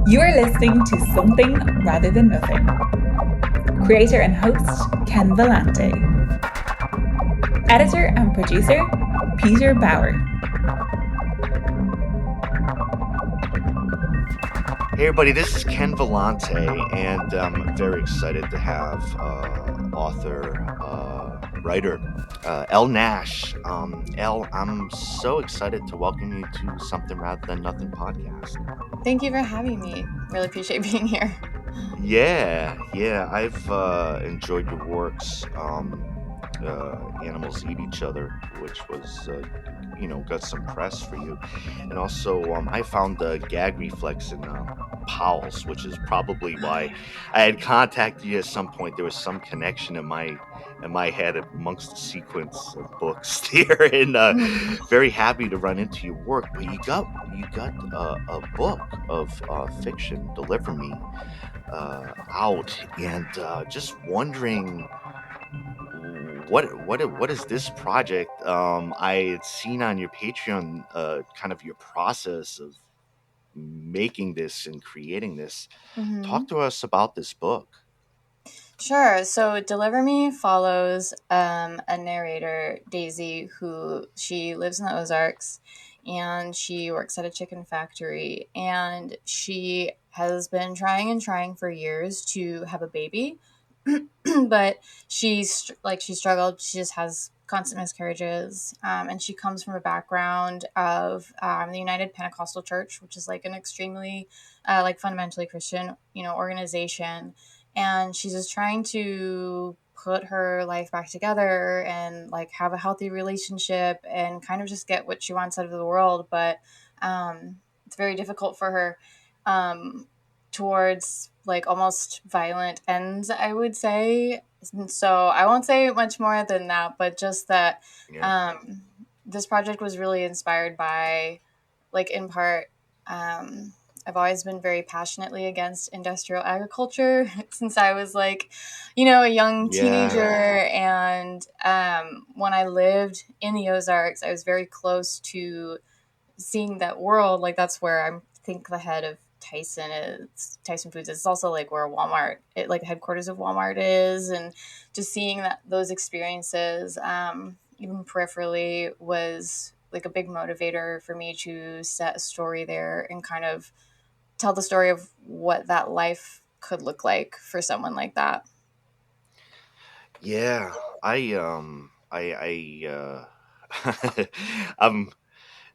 You are listening to Something Rather Than Nothing. Creator and host, Ken Vellante. Editor and producer, Peter Bauer. Hey everybody, this is Ken Vellante, and I'm very excited to have writer, Elle Nash. Elle, I'm so excited to welcome you to Something Rather Than Nothing podcast. Thank you for having me. Really appreciate being here. Yeah, I've enjoyed your works. Animals Eat Each Other, which was, got some press for you. And also, I found the Gag Reflex in Powell's, which is probably why I had contacted you at some point. There was some connection in my head amongst the sequence of books here, and very happy to run into your work. But you got a book of fiction, Deliver Me, out, and just wondering what is this project? I had seen on your Patreon kind of your process of making this and creating this. Talk to us about this book. Sure. So Deliver Me follows a narrator, Daisy, who she lives in the Ozarks and she works at a chicken factory, and she has been trying for years to have a baby. But she struggled. She just has constant miscarriages, and she comes from a background of the United Pentecostal Church, which is like an extremely fundamentally Christian organization, and she's just trying to put her life back together and like have a healthy relationship and kind of just get what she wants out of the world. But it's very difficult for her. Towards like almost violent ends, I would say. So I won't say much more than that, but just that this project was really inspired by, like, in part, I've always been very passionately against industrial agriculture since I was like, a young teenager. And when I lived in the Ozarks, I was very close to seeing that world. Like, that's where I think the head of Tyson Foods. It's also like where Walmart, like the headquarters of Walmart is, and just seeing those experiences, even peripherally, was like a big motivator for me to set a story there and kind of tell the story of what that life could look like for someone like that. Yeah, I'm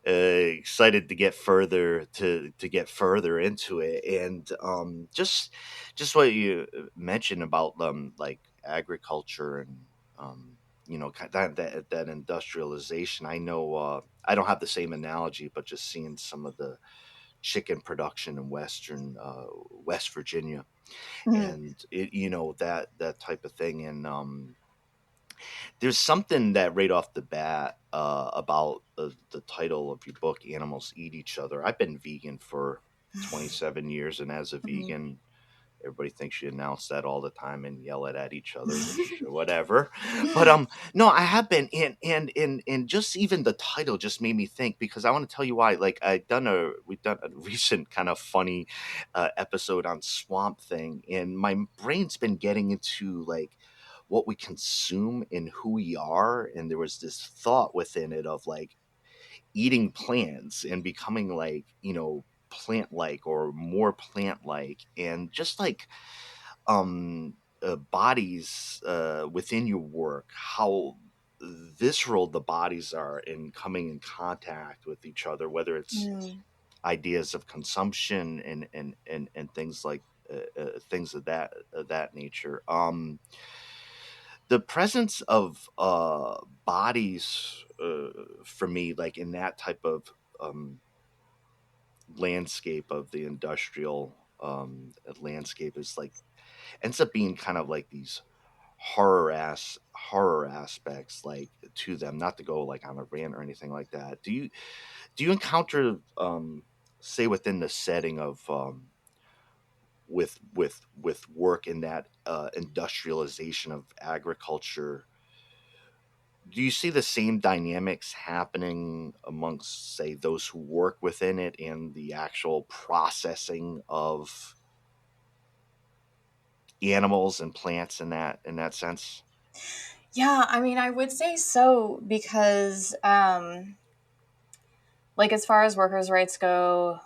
excited to get further into it, and just what you mentioned about like agriculture and that industrialization. I know I don't have the same analogy, but just seeing some of the chicken production in West Virginia, and that type of thing. And there's something that right off the bat about the title of your book, Animals Eat Each Other. I've been vegan for 27 years, and as a vegan, everybody thinks you announce that all the time and yell it at each other, or whatever. But no, I have been, and just even the title just made me think, because I want to tell you why. Like, we've done a recent kind of funny episode on Swamp Thing, and my brain's been getting into like what we consume and who we are, and there was this thought within it of like eating plants and becoming like plant like or more plant like, and just like bodies within your work, how visceral the bodies are in coming in contact with each other, whether it's ideas of consumption and things like things of that nature. The presence of bodies for me, like in that type of landscape of the industrial landscape, is like ends up being kind of like these horror aspects like to them. Not to go like on a rant or anything like that. Do you encounter say within the setting of with work in that industrialization of agriculture, do you see the same dynamics happening amongst, say, those who work within it and the actual processing of animals and plants in that sense? Yeah, I mean, I would say so because, like, as far as workers' rights go,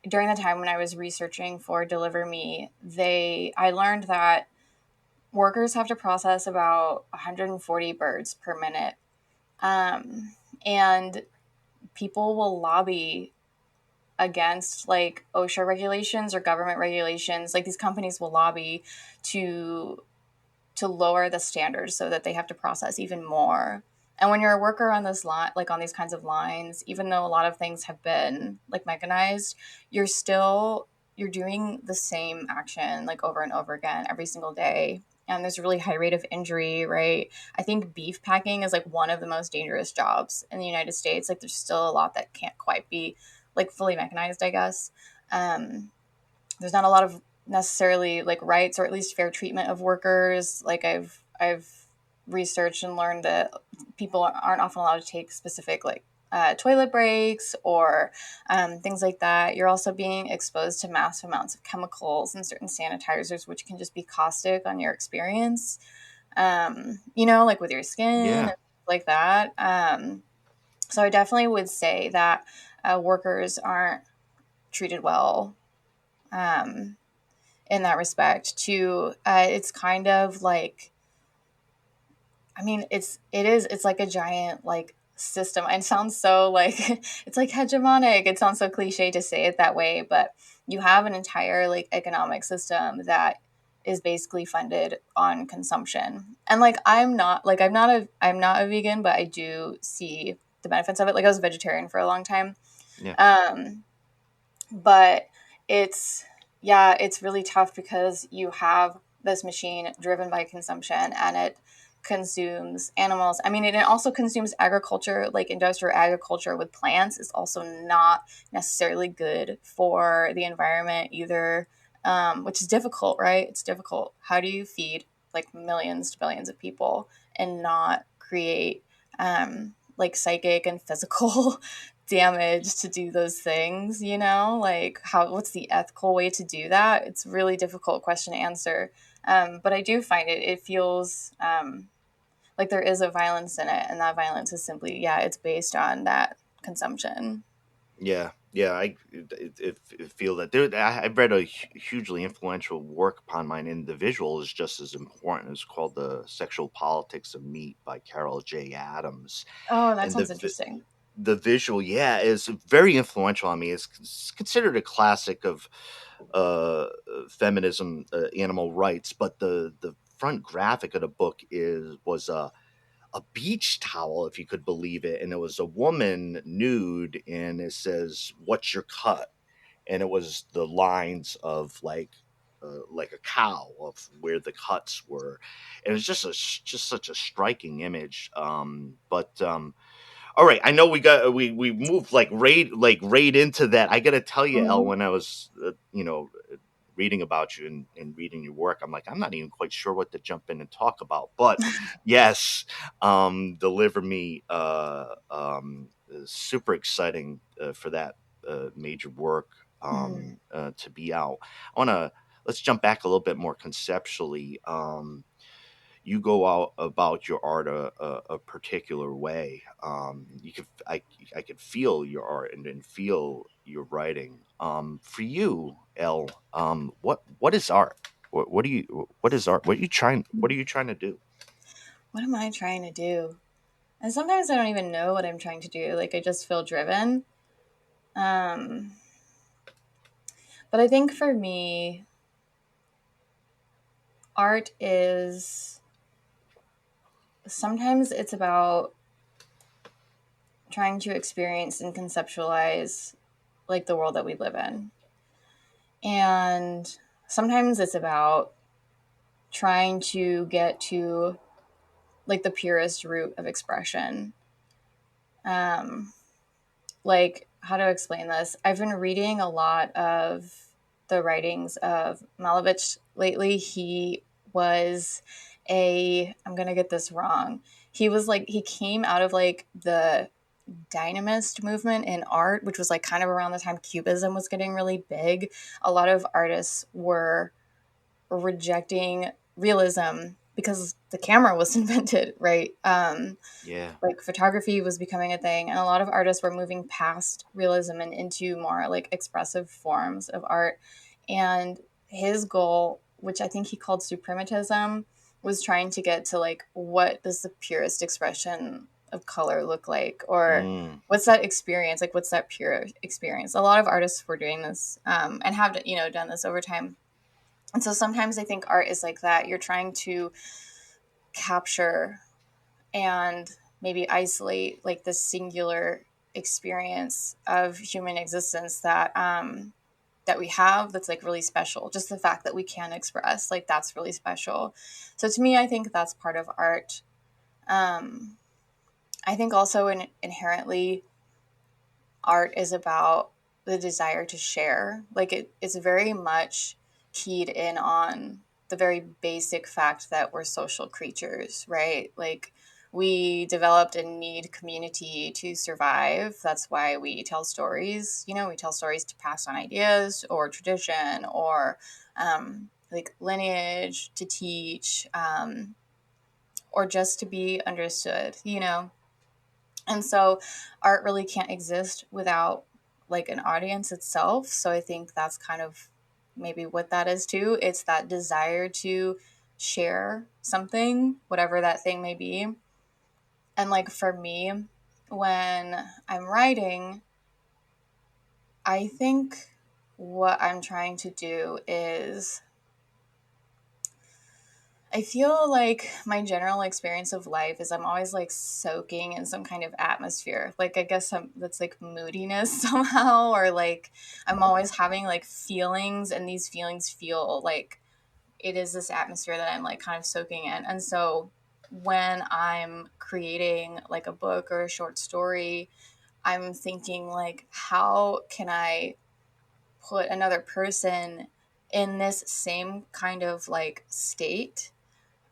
during the time when I was researching for Deliver Me, I learned that workers have to process about 140 birds per minute. And people will lobby against like OSHA regulations or government regulations. Like these companies will lobby to lower the standards so that they have to process even more. And when you're a worker on this line, like on these kinds of lines, even though a lot of things have been like mechanized, you're doing the same action like over and over again every single day. And there's a really high rate of injury, right? I think beef packing is like one of the most dangerous jobs in the United States. Like there's still a lot that can't quite be like fully mechanized, I guess. There's not a lot of necessarily like rights or at least fair treatment of workers. Like I've researched and learned that people aren't often allowed to take specific like toilet breaks or things like that. You're also being exposed to massive amounts of chemicals and certain sanitizers, which can just be caustic on your experience. Like with your skin Yeah. and like that. So I definitely would say that workers aren't treated well in that respect too. It's kind of like, I mean, it's like a giant like system. And it sounds so like it's like hegemonic. It sounds so cliche to say it that way, but you have an entire like economic system that is basically funded on consumption. And like I'm not a vegan, but I do see the benefits of it. Like I was a vegetarian for a long time. Yeah. But it's it's really tough because you have this machine driven by consumption and it consumes animals. I mean, it also consumes agriculture, like industrial agriculture with plants is also not necessarily good for the environment either, which is difficult, right? It's difficult. How do you feed like millions to billions of people and not create like psychic and physical damage to do those things, like what's the ethical way to do that? It's a really difficult question to answer. But I do find it feels like there is a violence in it, and that violence is simply it's based on that consumption. Yeah, yeah, I feel that I've read a hugely influential work upon mine, and the visual is just as important. It's called "The Sexual Politics of Meat" by Carol J. Adams, Oh, that and sounds interesting. the visual, yeah, is very influential on me. It's considered a classic of feminism, animal rights, but the front graphic of the book was a beach towel, if you could believe it, and it was a woman nude, and it says, "What's your cut?" And it was the lines of like a cow of where the cuts were, and it was just such a striking image. All right, I know we moved like right into that. I got to tell you, Elle, Mhm. when I was reading about you and reading your work, I'm like, I'm not even quite sure what to jump in and talk about. But yes, Deliver Me, is super exciting for that major work Mhm. to be out. Let's jump back a little bit more conceptually. You go out about your art a particular way. I could feel your art and feel your writing. For you, Elle, what is art? What is art? What are you trying to do? What am I trying to do? And sometimes I don't even know what I'm trying to do. Like I just feel driven. Um, but I think for me, art is sometimes it's about trying to experience and conceptualize like the world that we live in. And sometimes it's about trying to get to like the purest root of expression. Um, like how to explain this? I've been reading a lot of the writings of Malevich lately. He was I'm going to get this wrong. he was like, he came out of like the dynamist movement in art, which was like kind of around the time Cubism was getting really big. A lot of artists were rejecting realism because the camera was invented, right? Yeah. Like photography was becoming a thing, and a lot of artists were moving past realism and into more like expressive forms of art. And his goal, which I think he called suprematism, was trying to get to like, what does the purest expression of color look like, or what's that experience, like what's that pure experience. A lot of artists were doing this, and have, you know, done this over time. And so sometimes I think art is like that. You're trying to capture and maybe isolate like this singular experience of human existence that that we have, that's like really special. Just the fact that we can express, like, that's really special. So to me, I think that's part of art. I think also inherently art is about the desire to share. Like it's very much keyed in on the very basic fact that we're social creatures, right? Like we developed and need community to survive. That's why we tell stories. You know, we tell stories to pass on ideas or tradition or like lineage, to teach, or just to be understood, you know? And so art really can't exist without like an audience itself. So I think that's kind of maybe what that is too. It's that desire to share something, whatever that thing may be. And like for me, when I'm writing, I think what I'm trying to do is, I feel like my general experience of life is I'm always like soaking in some kind of atmosphere. Like I guess that's like moodiness somehow, or like I'm always having like feelings, and these feelings feel like it is this atmosphere that I'm like kind of soaking in. And so when I'm creating like a book or a short story, I'm thinking like, how can I put another person in this same kind of like state?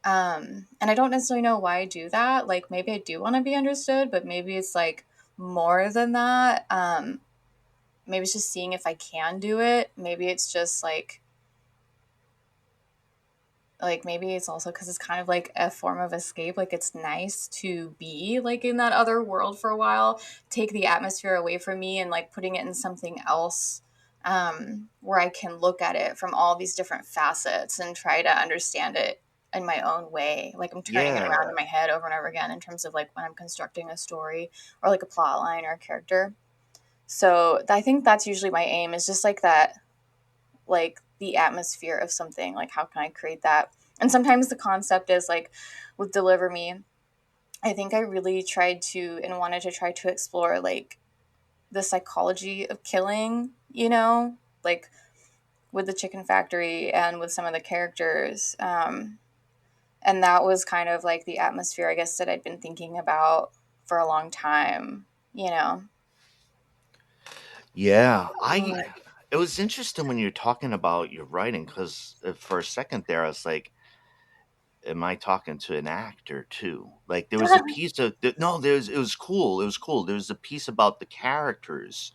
And I don't necessarily know why I do that. Like maybe I do want to be understood, but maybe it's like more than that. Maybe it's just seeing if I can do it. Maybe it's just like maybe it's also because it's kind of like a form of escape. Like it's nice to be like in that other world for a while, take the atmosphere away from me, and like putting it in something else, where I can look at it from all these different facets and try to understand it in my own way. Like I'm turning it Yeah. around in my head over and over again in terms of like when I'm constructing a story or like a plot line or a character. So I think that's usually my aim, is just like that, like the atmosphere of something. Like how can I create that? And sometimes the concept is like with Deliver Me, I think I really tried to and wanted to try to explore like the psychology of killing, you know, like with the chicken factory and with some of the characters. And that was kind of like the atmosphere, I guess, that I'd been thinking about for a long time, you know. Yeah. It was interesting when you're talking about your writing, because for a second there, I was like, am I talking to an actor too? Like there was a piece of no, it was cool. It was cool. There was a piece about the characters,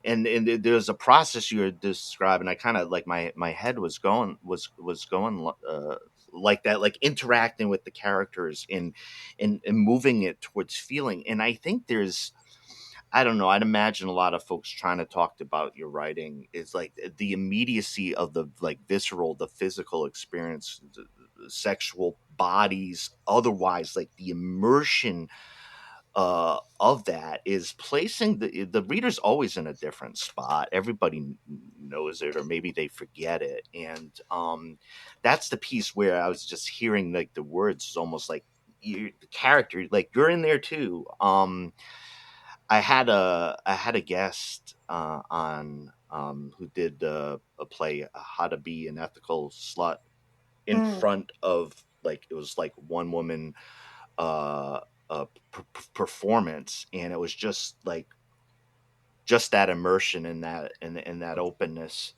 and there's a process you were describing. I kind of like my head was going like that, like interacting with the characters and moving it towards feeling. And I think there's, I don't know, I'd imagine a lot of folks trying to talk about your writing is like the immediacy of the like visceral, the physical experience, the sexual bodies, otherwise, like the immersion of that is placing the reader's always in a different spot. Everybody knows it, or maybe they forget it, and that's the piece where I was just hearing like the words, is almost like the character, like you're in there too. I had a guest on who did a play, How to Be an Ethical Slut, in front of, like, it was like one woman uh, performance, and it was just like just that immersion in that openness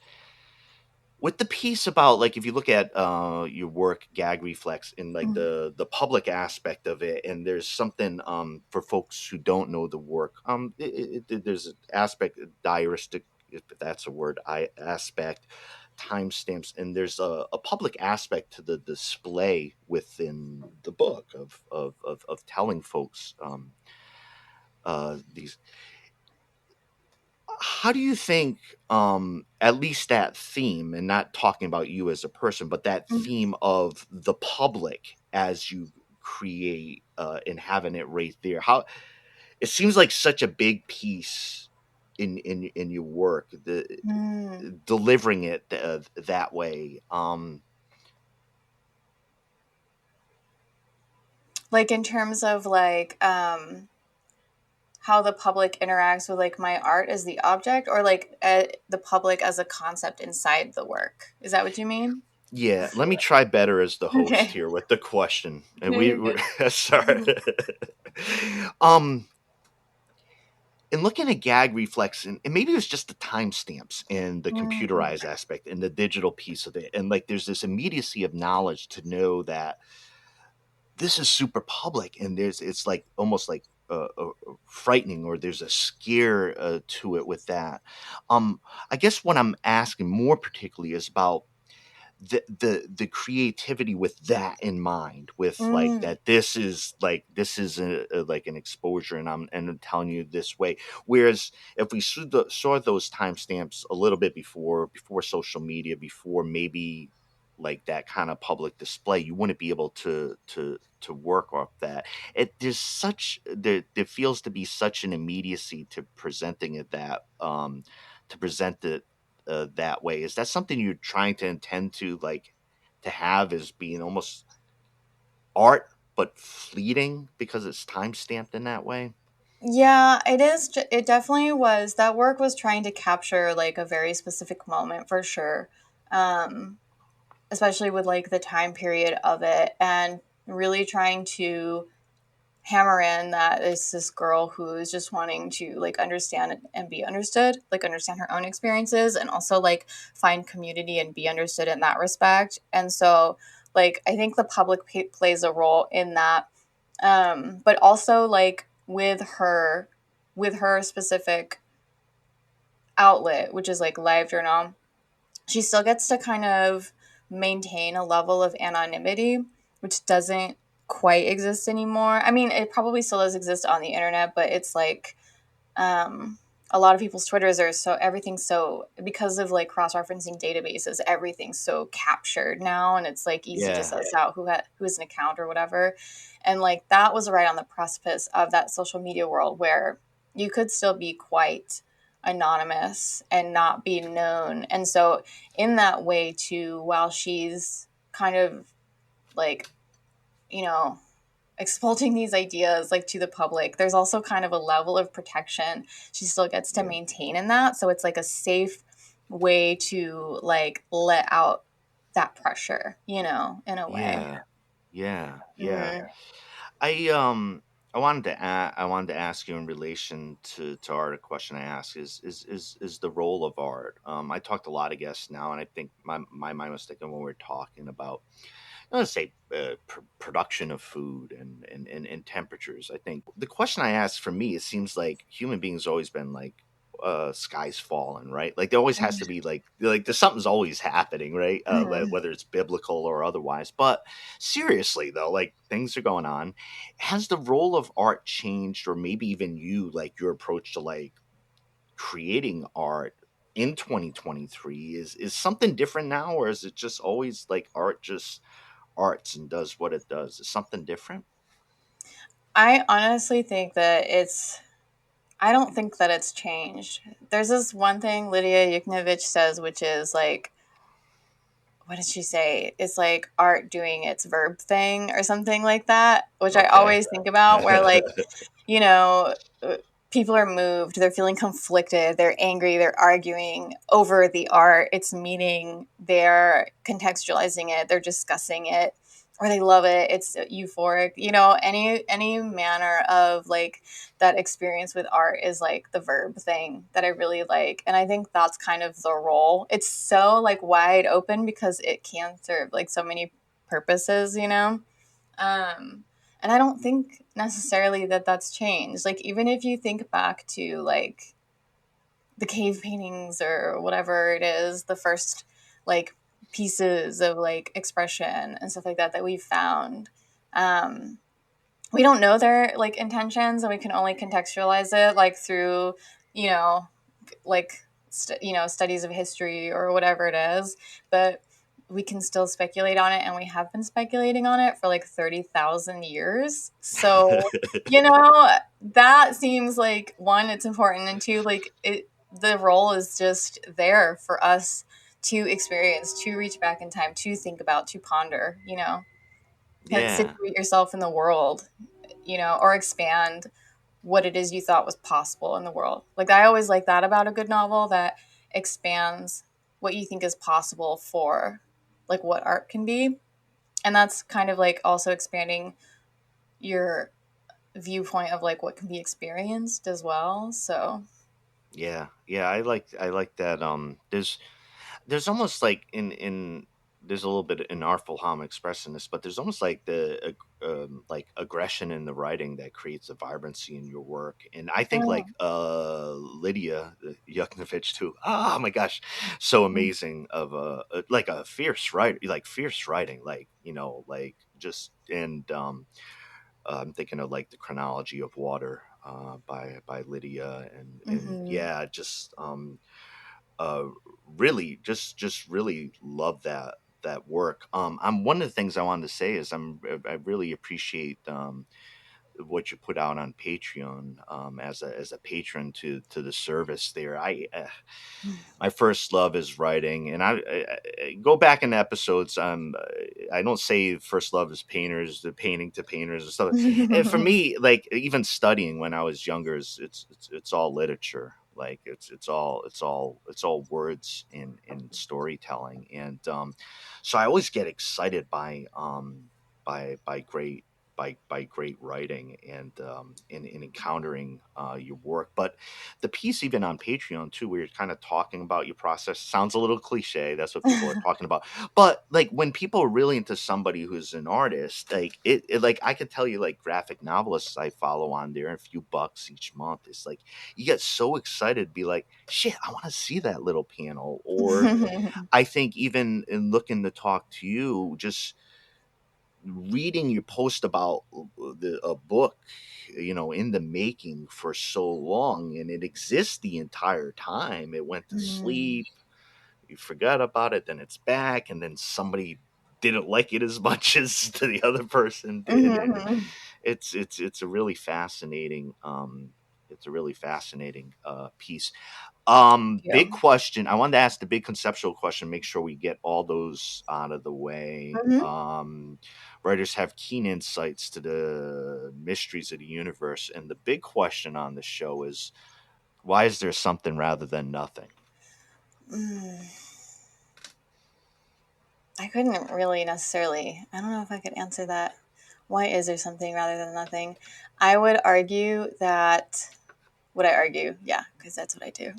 with the piece about, like, if you look at your work, Gag Reflex, in like the public aspect of it, and there's something for folks who don't know the work, there's an aspect, diaristic, if that's a word, aspect, timestamps, and there's a public aspect to the display within the book of telling folks these. How do you think, at least that theme, and not talking about you as a person, but that theme of the public as you create, and having it right there, how it seems like such a big piece in your work, delivering it that way. Like in terms of like how the public interacts with like my art as the object, or like the public as a concept inside the work. Is that what you mean? Yeah, let me try better as the host Okay. here with the question. And No, you're good. sorry. In looking at Gag Reflex, and maybe it was just the timestamps and the computerized aspect and the digital piece of it, and like there's this immediacy of knowledge to know that this is super public, and it's like almost like frightening, or there's a scare to it with that. I guess what I'm asking more particularly is about the creativity with that in mind, with like that this is like an exposure, and I'm telling you this way. Whereas if we saw those timestamps a little bit before social media, before maybe like that kind of public display, you wouldn't be able to work off that. There feels to be such an immediacy to presenting it, that to present it that way. Is that something you're trying to intend to like to have as being almost art but fleeting because it's time stamped in that way? Yeah, it is. It definitely was. That work was trying to capture like a very specific moment for sure. Um, Especially with like the time period of it, and really trying to hammer in that it's this girl who is just wanting to like understand and be understood, like understand her own experiences, and also like find community and be understood in that respect. And so like I think the public plays a role in that, but also like with her specific outlet, which is like live journal, she still gets to kind of maintain a level of anonymity, which doesn't quite exist anymore. I mean, it probably still does exist on the internet, but it's like a lot of people's Twitters are so, everything's so, because of like cross-referencing databases, everything's so captured now, and it's like easy to Yeah. suss out who has an account or whatever. And like that was right on the precipice of that social media world where you could still be quite anonymous and not be known. And so in that way too, while she's kind of like, you know, exploiting these ideas like to the public, there's also kind of a level of protection she still gets to maintain in that. So it's like a safe way to like let out that pressure, you know, in a way. Yeah. Mhm. I wanted to I wanted to ask you in relation to art. A question I ask is the role of art. I talked to a lot of guests now, and I think my mind was thinking when we were talking about, let's say, production of food and temperatures. I think the question I asked, for me, it seems like human beings always been like, sky's falling, right? Like there always has to be like there's something's always happening, right? Mhm. Whether it's biblical or otherwise. But seriously though, like things are going on. Has the role of art changed, or maybe even you, like your approach to like creating art in 2023, is something different now, or is it just always like art just arts and does what it does? Is something different? I honestly think that I don't think that it's changed. There's this one thing Lydia Yuknovich says, which is like, what did she say? It's like art doing its verb thing or something like that, which I Okay. always think about, where like, you know, people are moved, they're feeling conflicted, they're angry, they're arguing over the art, its meaning, they're contextualizing it, they're discussing it. or they love it. It's euphoric. You know, any manner of like that experience with art is like the verb thing that I really like. And I think that's kind of the role. It's so like wide open because it can serve like so many purposes, you know? And I don't think necessarily that that's changed. Like even if you think back to like the cave paintings or whatever it is, the first like pieces of like expression and stuff like that that we found. Um, we don't know their like intentions, and we can only contextualize it like through, you know, like studies of history or whatever it is. But we can still speculate on it, and we have been speculating on it for like 30,000 years. So, you know, that seems like one, it's important, and two, like the role is just there for us to experience, to reach back in time, to think about, to ponder, you know, and Yeah. situate yourself in the world, you know, or expand what it is you thought was possible in the world. Like I always like that about a good novel, that expands what you think is possible for like what art can be. And that's kind of like also expanding your viewpoint of like what can be experienced as well. So Yeah, yeah, I like that. There's almost like in there's a little bit inartful how I'm expressing this, but there's almost like like aggression in the writing that creates a vibrancy in your work. And I think like Lydia Yuknovich too. Oh my gosh, so amazing of like a fierce writer, like fierce writing, like like just and I'm thinking of like the chronology of water by Lydia and mm-hmm. yeah, just uh really just really love that work. I'm one of the things I wanted to say is I really appreciate what you put out on Patreon as a patron to the service there. My first love is writing, and I go back in the episodes. I don't say first love is painters, the painting to painters and stuff. And for me, like even studying when I was younger, it's all literature. Like it's all words and storytelling, and so I always get excited by great writing and in encountering your work. But the piece even on Patreon too, where you're kind of talking about your process, sounds a little cliche. That's what people are talking about. But like when people are really into somebody who's an artist, like like I could tell you, like graphic novelists I follow on there, a few bucks each month. It's like you get so excited, be like, shit, I want to see that little panel. Or I think even in looking to talk to you, just reading your post about a book in the making for so long, and it exists the entire time. It went to Mm-hmm. sleep, you forgot about it, then it's back, and then somebody didn't like it as much as the other person did. And Mm-hmm. it's a really fascinating piece. Big Yeah. question. I wanted to ask the big conceptual question, make sure we get all those out of the way. Mm-hmm. Writers have keen insights to the mysteries of the universe. And the big question on the show is, why is there something rather than nothing? Mm. I couldn't really necessarily. I don't know if I could answer that. Why is there something rather than nothing? I would argue that. Would I argue? Yeah, because that's what I do.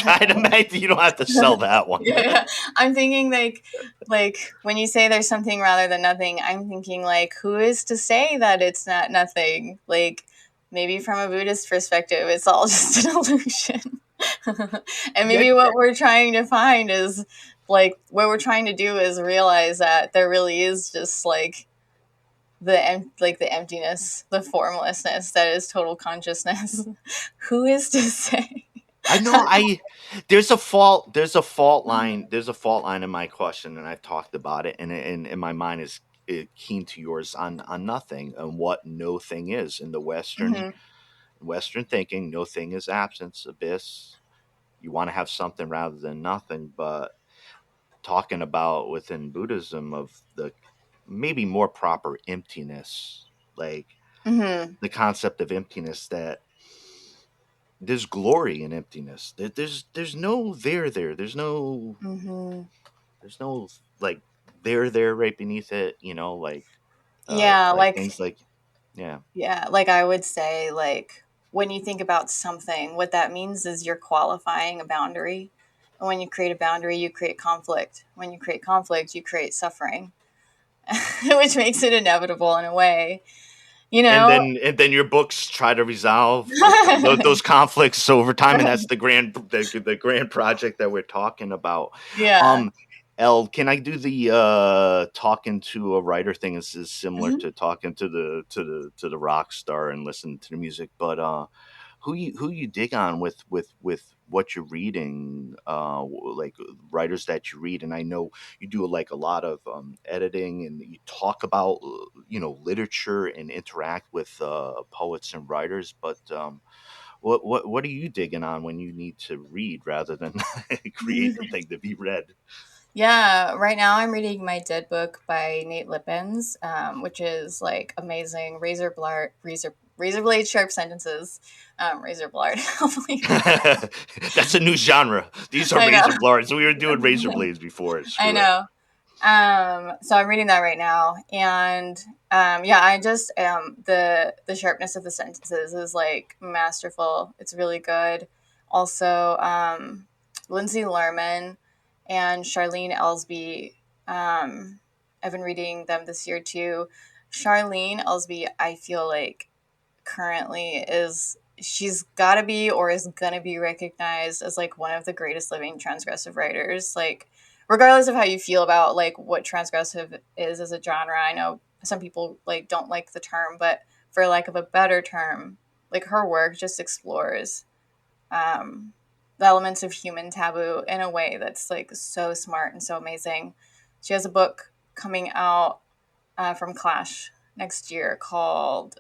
I'd imagine you don't have to sell that one. Yeah, I'm thinking like when you say there's something rather than nothing, I'm thinking like who is to say that it's not nothing? Like maybe from a Buddhist perspective, it's all just an illusion. And Yeah, maybe what we're trying to find is like what we're trying to do is realize that there really is just like the emptiness, the formlessness that is total consciousness. Who is to say? I know. There's a fault line in my question, and I've talked about it, and my mind is keen to yours on nothing and what no thing is in the Mhm. Western thinking. No thing is absence, abyss. You want to have something rather than nothing, but talking about within Buddhism of the maybe more proper emptiness, like Mhm. the concept of emptiness, that there's glory in emptiness. There's no there. There's no Mhm. there's no like they're there right beneath it, like Yeah, things like, yeah. yeah, like I would say, like, when you think about something, what that means is you're qualifying a boundary. And when you create a boundary, you create conflict. When you create conflict, you create suffering, which makes it inevitable in a way, you And know? then your books try to resolve those conflicts over time, and that's the grand project that we're talking about. Yeah. Um, Elle, can I do the talking to a writer thing? Is similar Mhm. to talking to the rock star and listening to the music, but who you dig on with what you're reading, like writers that you read. And I know you do like a lot of editing, and you talk about literature and interact with poets and writers, but what are you digging on when you need to read rather than create the thing to be read? Yeah, right now I'm reading My Dead Book by Nate Lippens, which is like amazing. Razor blade sharp sentences. Razor blade. That's a new genre. These are I know. razor blades. We were doing razor blades before. I Screw it. know. So I'm reading that right now, and yeah, I just the sharpness of the sentences is like masterful. It's really good. Also, Lindsay Lerman and Charlene Ellsby. I've been reading them this year too. Charlene Ellsby, I feel like currently is she's got to be or is going to be recognized as like one of the greatest living transgressive writers, like regardless of how you feel about like what transgressive is as a genre. I know some people like don't like the term, but for lack of a better term, like her work just explores the elements of human taboo in a way that's like so smart and so amazing. She has a book coming out from Clash next year called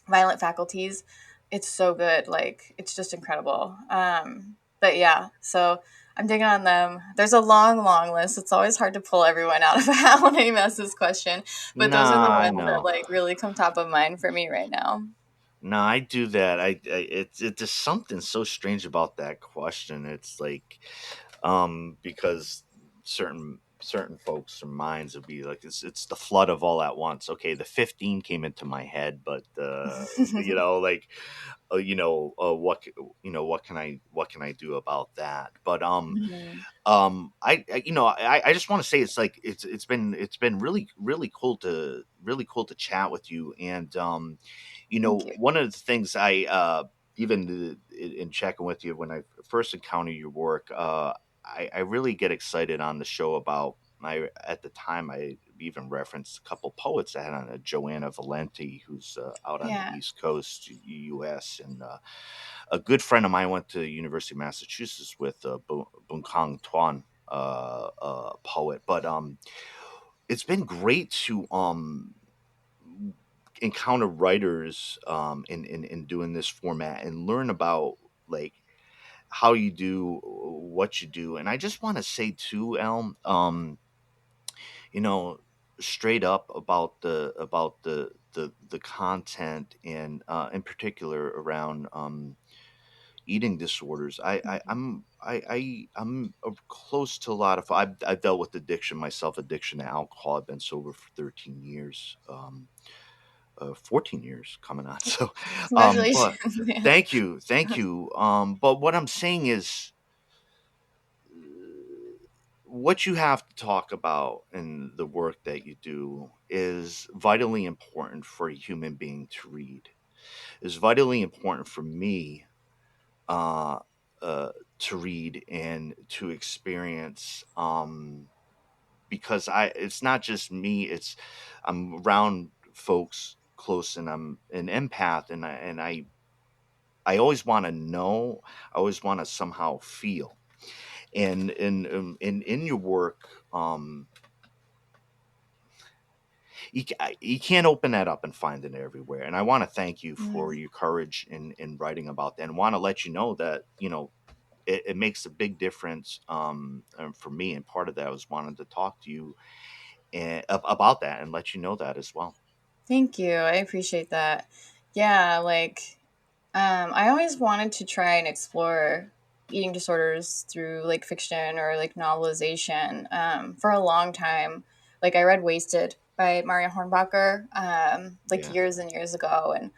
Violent Faculties. It's so good. Like, it's just incredible. But yeah, so I'm digging on them. There's a long, long list. It's always hard to pull everyone out of a hat when I ask this question. But those are the Nah, I ones that know. like really come top of mind for me right now. No, I do that. It's just something so strange about that question. It's like, because certain folks or minds would be like, it's the flood of all at once. Okay, the 15 came into my head, but like, what can I do about that? But Mhm. I just want to say it's like it's been really cool to chat with you. And Thank you. one of the things I even in checking with you when I first encounter your work, I really get excited on the show about. At the time I even referenced a couple poets I had on, Joanna Valenti, who's out on the Yeah. East Coast, U.S., and a good friend of mine went to University of Massachusetts with Bunkang Tuan, poet. But it's been great to encounter writers in doing this format and learn about like how you do what you do. And I just want to say too, Elm, you know, straight up about the content, and in particular around eating disorders. I'm close to a lot of. I've dealt with addiction myself, addiction to alcohol. I've been sober for 13 years. 14 years coming on. So, but Congratulations. Yeah. thank you. But what I'm saying is, what you have to talk about in the work that you do is vitally important for a human being to read. Is vitally important for me, uh, to read and to experience. Because it's not just me. I'm around folks close, and I'm an empath, and I always want to know. I always want to somehow feel. And in your work, you can't open that up and find it everywhere. And I want to thank you for Mm. your courage in writing about that, and want to let you know that it makes a big difference, for me. And part of that was wanting to talk to you about that and let you know that as well. Thank you. I appreciate that. Yeah, like I always wanted to try and explore. eating disorders through like fiction or like novelization for a long time. Like I read Wasted by Maria Hornbacher like years and years ago, and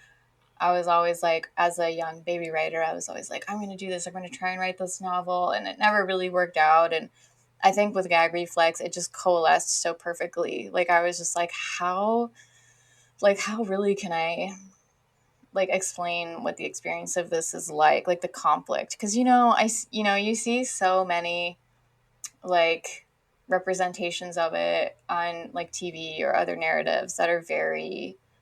I was always like, as a young baby writer, I was always like, I'm going to do this. I'm going to try and write this novel, and it never really worked out. And I think with Gag Reflex, it just coalesced so perfectly. Like I was just like, how really can I like explain what the experience of this is like the conflict? Because you see so many like representations of it on like TV or other narratives that are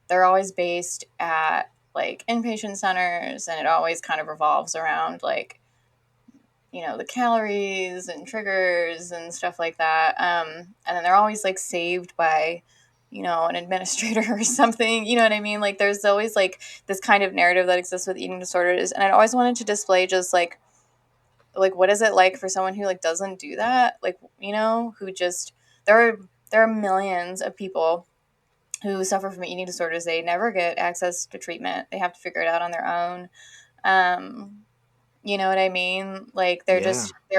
they're always based at like inpatient centers, and it always kind of revolves around like the calories and triggers and stuff like that, and then they're always like saved by an administrator or something, you know what I mean? Like there's always like this kind of narrative that exists with eating disorders, and I always wanted to display just like what is it like for someone who like doesn't do that, like who just there are millions of people who suffer from eating disorders. They never get access to treatment. They have to figure it out on their own. You know what I mean? Like they're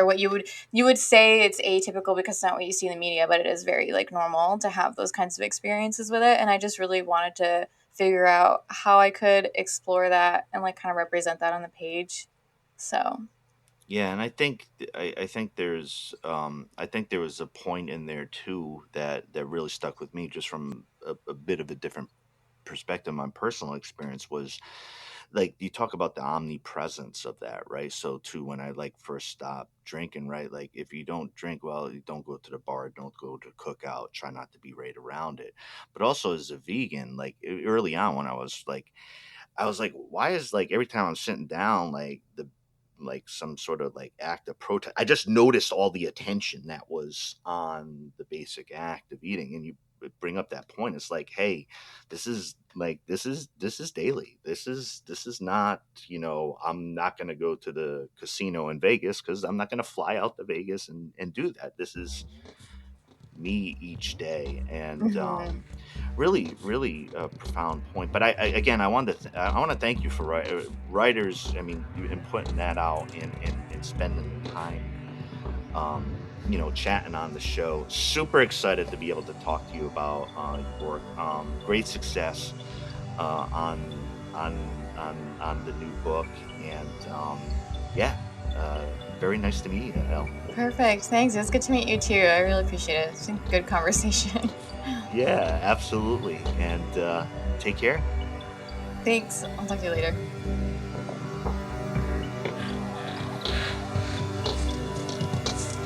what you would say it's atypical because it's not what you see in the media, but it is very like normal to have those kinds of experiences with it. And I just really wanted to figure out how I could explore that and like kind of represent that on the page. So yeah, and I think there was a point in there too that really stuck with me, just from a bit of a different perspective. My personal experience was, like, you talk about the omnipresence of that, right? So too, when I like first stopped drinking, right? Like if you don't drink, well, you don't go to the bar, don't go to cookout, try not to be right around it. But also as a vegan, like early on when I was like, why is like every time I'm sitting down, like some sort of like act of protest, I just noticed all the attention that was on the basic act of eating. And you bring up that point. It's like, hey, this is daily. This is not, I'm not going to go to the casino in Vegas because I'm not going to fly out to Vegas and do that. This is me each day. And really, really profound point. But I again, I want to thank you for writers. I mean, and putting that out and spending the time, chatting on the show. Super excited to be able to talk to you about your great success on the new book. And very nice to meet you, Elle. Perfect. Thanks. It was good to meet you too. I really appreciate it. It's a good conversation. Yeah, absolutely. And take care. Thanks. I'll talk to you later.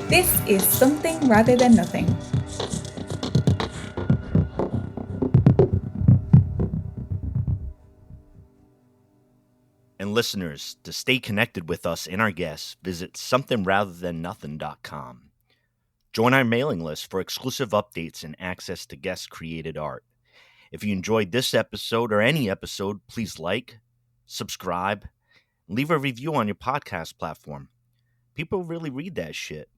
This is Something Rather Than Nothing. And listeners, to stay connected with us and our guests, visit somethingratherthannothing.com. Join our mailing list for exclusive updates and access to guest-created art. If you enjoyed this episode or any episode, please like, subscribe, and leave a review on your podcast platform. People really read that shit.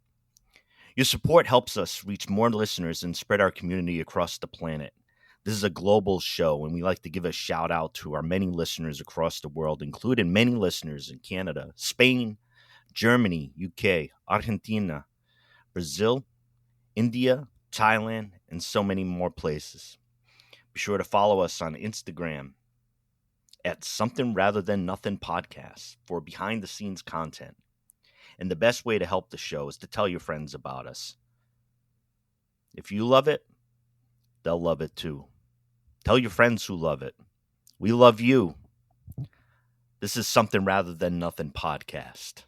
Your support helps us reach more listeners and spread our community across the planet. This is a global show, and we like to give a shout out to our many listeners across the world, including many listeners in Canada, Spain, Germany, UK, Argentina, Brazil, India, Thailand, and so many more places. Be sure to follow us on Instagram at Something Rather Than Nothing Podcast for behind-the-scenes content. And the best way to help the show is to tell your friends about us. If you love it, they'll love it too. Tell your friends who love it. We love you. This is Something Rather Than Nothing Podcast.